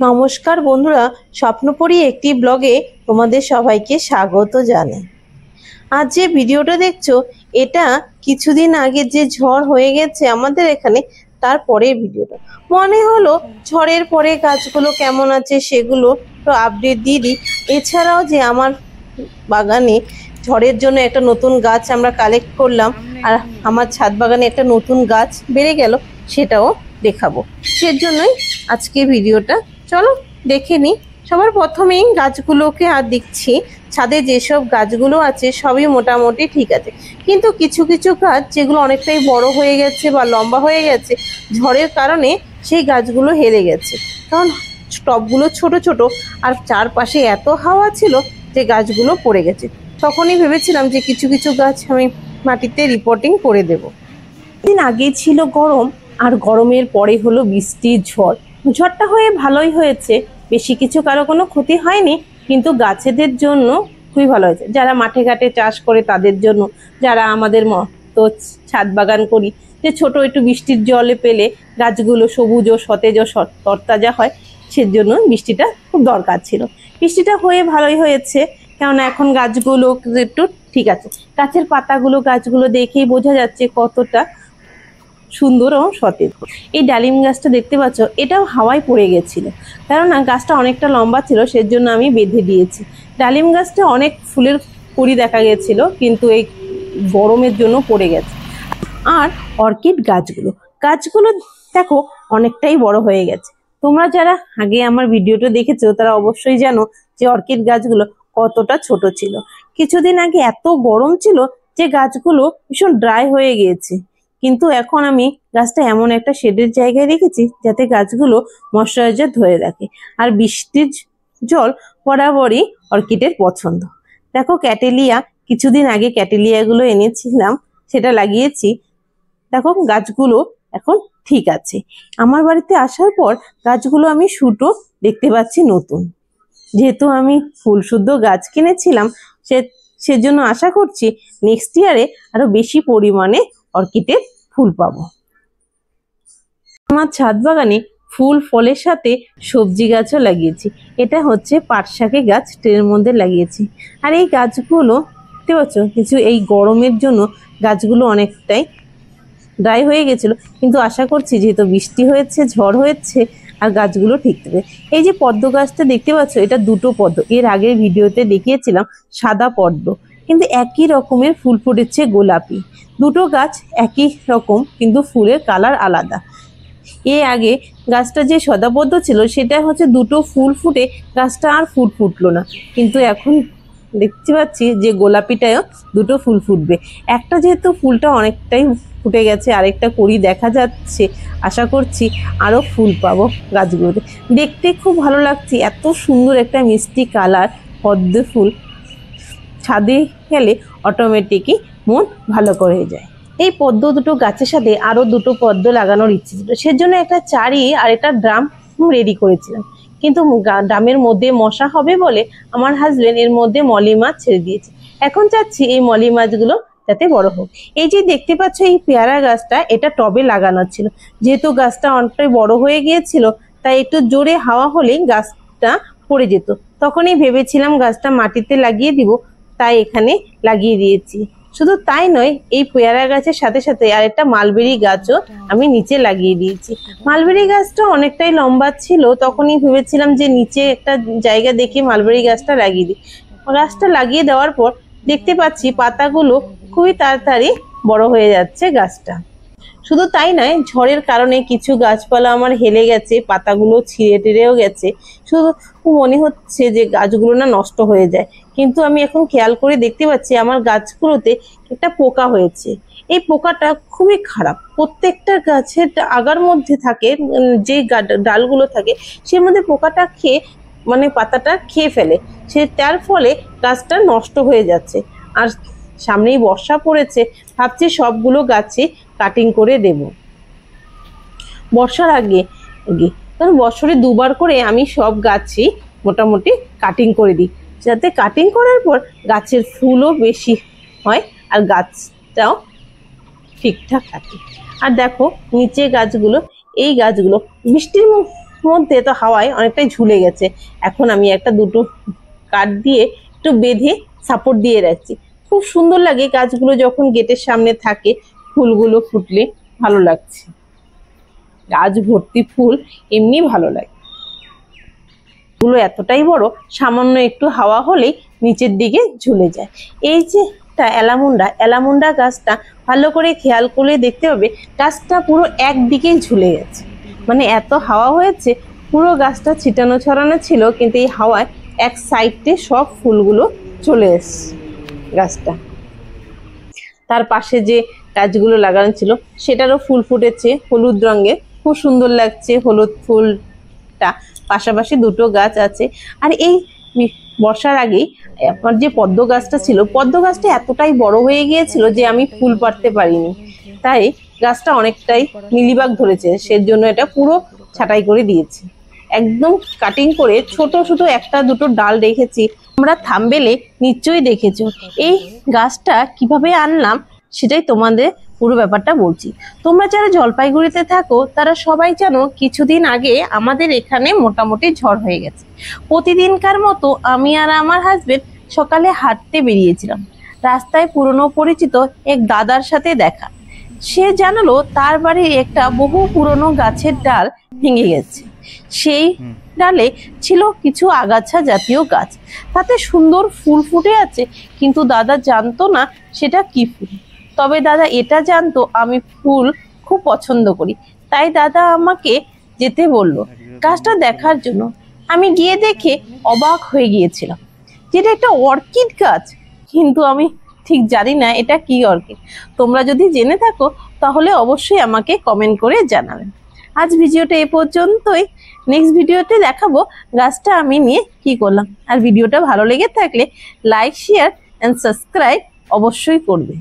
নমস্কার বন্ধুরা, স্বপ্নপরী একটি ব্লগে তোমাদের সবাইকে স্বাগত জানাই। আজ যে ভিডিওটা দেখছো এটা কিছুদিন আগে যে ঝড় হয়ে গেছে আমাদের এখানে, তারপরের ভিডিওটা। মনে হলো ঝড়ের পরে গাছগুলো কেমন আছে সেগুলো তো আপডেট দিয়ে দিই। এছাড়াও যে আমার বাগানে ঝড়ের জন্য একটা নতুন গাছ আমরা কালেক্ট করলাম, আর আমার ছাদ বাগানে একটা নতুন গাছ বেড়ে গেল, সেটাও দেখাবো। সেজন্যই আজকে ভিডিওটা, চলো দেখে নিই। সবার প্রথমেই গাছগুলোকে আর দেখছি, ছাদে যেসব গাছগুলো আছে সবই মোটামুটি ঠিক আছে, কিন্তু কিছু কিছু গাছ যেগুলো অনেকটাই বড় হয়ে গেছে বা লম্বা হয়ে গেছে, ঝড়ের কারণে সেই গাছগুলো হেরে গেছে। কারণ টবগুলো ছোট ছোট আর চারপাশে এত হাওয়া ছিল যে গাছগুলো পড়ে গেছে। তখনই ভেবেছিলাম যে কিছু কিছু গাছ আমি মাটিতে রিপোর্টিং করে দেব। দিন আগে ছিল গরম, আর গরমের পরে হলো বৃষ্টির ঝড়। ঝড়টা হয়ে ভালোই হয়েছে, বেশি কিছু কারো কোনো ক্ষতি হয়নি, কিন্তু গাছেদের জন্য খুবই ভালো হয়েছে। যারা মাঠে ঘাটে চাষ করে তাদের জন্য, যারা আমাদের মতো ছাদ বাগান করি, যে ছোট একটু বৃষ্টির জলে পেলে গাছগুলো সবুজ ও সতেজ ও তরতাজা হয়, সেজন্য বৃষ্টিটা খুব দরকার ছিল। বৃষ্টিটা হয়ে ভালোই হয়েছে, কেননা এখন গাছগুলো একটু ঠিক আছে। গাছের পাতাগুলো গাছগুলো দেখেই বোঝা যাচ্ছে কতটা সুন্দর ও সতেজ। এই ডালিম গাছটা দেখতে পাচ্ছ, এটাও হাওয়ায় পড়ে গেছিল, কেননা গাছটা অনেকটা লম্বা ছিল, সেজন্য আমি বেঁধে দিয়েছি। ডালিম গাছটা অনেক ফুলের কুড়ি দেখা গেছিল, কিন্তু এই গরমের জন্য পড়ে গেছে। আর অর্কিড গাছগুলো দেখো অনেকটাই বড় হয়ে গেছে। তোমরা যারা আগে আমার ভিডিওটা দেখেছো তারা অবশ্যই জানো যে অর্কিড গাছগুলো কতটা ছোট ছিল। কিছুদিন আগে এত গরম ছিল যে গাছগুলো ভীষণ ড্রাই হয়ে গিয়েছে, কিন্তু এখন আমি গাছটা এমন একটা শেডের জায়গায় রেখেছি যাতে গাছগুলো ময়শ্চারাইজার ধরে রাখে। আর বৃষ্টির জল বরাবরই অর্কিডের পছন্দ। দেখো ক্যাটেলিয়া, কিছুদিন আগে ক্যাটেলিয়াগুলো এনেছিলাম, সেটা লাগিয়েছি। দেখো গাছগুলো এখন ঠিক আছে। আমার বাড়িতে আসার পর গাছগুলো আমি শুটো দেখতে পাচ্ছি নতুন। যেহেতু আমি ফুল শুদ্ধ গাছ কিনেছিলাম, সেজন্য আশা করছি নেক্সট ইয়ারে আরো বেশি পরিমাণে অর্কিডের ফুল পাবো। আমার ছাদ বাগানে ফুল ফলের সাথে সবজি গাছও লাগিয়েছি। এটা হচ্ছে পাট শাকের গাছ, ট্রের মধ্যে লাগিয়েছি। আর এই গাছগুলো দেখতে পাচ্ছ, কিছু এই গরমের জন্য গাছগুলো অনেকটাই ড্রাই হয়ে গেছিল, কিন্তু আশা করছি যেহেতু বৃষ্টি হয়েছে, ঝড় হয়েছে, আর গাছগুলো ঠিক থাকবে। এই যে পদ্ম গাছটা দেখতে পাচ্ছ, এটা দুটো পদ্ম। এর আগের ভিডিওতে দেখিয়েছিলাম সাদা পদ্ম, কিন্তু একই রকমের ফুল ফুটেছে গোলাপি। দুটো গাছ একই রকম, কিন্তু ফুলের কালার আলাদা। এর আগে গাছটা যে সদাপদ্ম ছিল সেটা হচ্ছে দুটো ফুল ফুটে গাছটা আর ফুটলো না, কিন্তু এখন দেখতে পাচ্ছি যে গোলাপিটাও দুটো ফুল ফুটবে। একটা যেহেতু ফুলটা অনেকটাই ফুটে গেছে, আরেকটা কড়ি দেখা যাচ্ছে, আশা করছি আরো ফুল পাবো গাছগুলোতে। দেখতে খুব ভালো লাগছে, এত সুন্দর একটা মিষ্টি কালার পদ্ম ফুল। ছাদে গেলে অটোমেটিকই মন ভালো করে যায়। এই পদ্ম দুটো গাছের সাথে আরো দুটো পদ্ম লাগানোর ইচ্ছে ছিল, সেজন্য একটা চারি আর একটা ড্রাম রেডি করেছিলাম, কিন্তু ড্রামের মধ্যে মশা হবে বলে আমার হাজবেন্ড এর মধ্যে মলি মাছ ছেড়ে দিয়েছে। এখন চাচ্ছি এই মলি মাছগুলো যাতে বড় হোক। এই যে দেখতে পাচ্ছ এই পেয়ারা গাছটা, এটা টবে লাগানো ছিল। যেহেতু গাছটা অনেকটাই বড় হয়ে গিয়েছিল, তাই একটু জোরে হাওয়া হলেই গাছটা পড়ে যেত। তখনই ভেবেছিলাম গাছটা মাটিতে লাগিয়ে দিব, তাই এখানে লাগিয়ে দিয়েছি। শুধু তাই নয়, এই পেয়ারা গাছের সাথে সাথে আর একটা মালবেরি গাছও আমি নিচে লাগিয়ে দিয়েছি। মালবেরি গাছটা অনেকটাই লম্বা ছিল, তখনই ভেবেছিলাম যে নিচে একটা জায়গা দেখে মালবেরি গাছটা লাগিয়ে দিই। গাছটা লাগিয়ে দেওয়ার পর দেখতে পাচ্ছি পাতাগুলো খুবই তাড়াতাড়ি বড় হয়ে যাচ্ছে গাছটা। শুধু তাই নয়, ঝড়ের কারণে কিছু গাছপালা আমার হেলে গেছে, পাতাগুলো ছিঁড়ে টেড়েও গেছে। শুধু মনে হচ্ছে যে গাছগুলো না নষ্ট হয়ে যায়, কিন্তু আমি এখন খেয়াল করে দেখতে পাচ্ছি আমার গাছগুলোতে একটা পোকা হয়েছে। এই পোকাটা খুবই খারাপ, প্রত্যেকটা গাছের আগার মধ্যে থাকে, যে ডালগুলো থাকে সের মধ্যে পোকাটা খেয়ে মানে পাতাটা খেয়ে ফেলে, তার ফলে গাছটা নষ্ট হয়ে যাচ্ছে। আর সামনেই বর্ষা পড়েছে, ভাবছি সবগুলো গাছে কাটিং করে দেব বর্ষার আগে। কারণ বছরে দুবার করে আমি সব গাছই মোটামুটি কাটিং করে দিই, যাতে কাটিং করার পর গাছের ফুলও বেশি হয় আর গাছটাও ঠিকঠাক থাকে। আর দেখো নিচে গাছগুলো, এই গাছগুলো বৃষ্টির মধ্যে তো হাওয়ায় অনেকটাই ঝুলে গেছে। এখন আমি একটা দুটো কাঠ দিয়ে একটু বেঁধে সাপোর্ট দিয়ে রাখছি। খুব সুন্দর লাগে গাছগুলো যখন গেটের সামনে থাকে, ফুলগুলো ফুটলে ভালো লাগছে। গাছ ভর্তি ফুল এমনি ভালো লাগে। গুলো এতটাই বড়, সামান্য একটু হাওয়া হলেই নিচের দিকে ঝুলে যায়। এই যে অ্যালামুন্ডা গাছটা ভালো করে খেয়াল করলে দেখতে পাবে গাছটা পুরো একদিকেই ঝুলে গেছে। মানে এত হাওয়া হয়েছে, পুরো গাছটা ছিটানো ছড়ানো ছিল, কিন্তু এই হাওয়ায় এক সাইডে সব ফুলগুলো চলে এসছে গাছটা। তার পাশে যে গাছগুলো লাগানো ছিল সেটারও ফুল ফুটেছে হলুদ রঙের, খুব সুন্দর লাগছে হলুদ ফুলটা। পাশাপাশি দুটো গাছ আছে। আর এই বর্ষার আগেই আমার যে পদ্ম গাছটা ছিল, পদ্ম গাছটা এতটাই বড় হয়ে গিয়েছিল যে আমি ফুল পাড়তে পারিনি, তাই গাছটা অনেকটাই মিলিবাগ ধরেছে, সেজন্য এটা পুরো ছাঁটাই করে দিয়েছি। একদম কাটিং করে ছোট ছোট একটা দুটো ডাল রেখেছি। তোমরা থাম্বনেলে নিশ্চয়ই দেখেছো। এই গাছটা কিভাবে আনলাম সেটাই তোমাদের পুরো ব্যাপারটা বলছি। তোমরা যারা জলপাইগুড়িতে থাকো তারা সবাই জানো কিছুদিন আগে আমাদের এখানে মোটামুটি ঝড় হয়ে গেছে। প্রতিদিনকার মতো আমি আর আমার হাজবেন্ড সকালে হাঁটতে বেরিয়েছিলাম। রাস্তায় পুরনো পরিচিত এক দাদার সাথে দেখা। সে জানালো তার বাড়ির একটা বহু পুরনো গাছের ডাল ভেঙে গেছে। সেই ডালে ছিল কিছু আগাছা জাতীয় গাছ, তাতে সুন্দর ফুল ফুটে আছে, কিন্তু দাদা জানতো না সেটা কি ফুল। তবে দাদা এটা জানতো আমি ফুল খুব পছন্দ করি, তাই দাদা আমাকে যেতে বলল গাছটা দেখার জন্য। আমি গিয়ে দেখে অবাক হয়ে গিয়েছিলাম, যেটা একটা অর্কিড গাছ, কিন্তু আমি ঠিক জানি না এটা কি অর্কিড। তোমরা যদি জেনে থাকো তাহলে অবশ্যই আমাকে কমেন্ট করে জানাবেন। আজ ভিডিওটা এ পর্যন্তই। নেক্সট ভিডিওতে দেখাবো গাছটা আমি নিয়ে কি করলাম। আর ভিডিওটা ভালো লেগে থাকলে লাইক, শেয়ার এন্ড সাবস্ক্রাইব অবশ্যই করবে।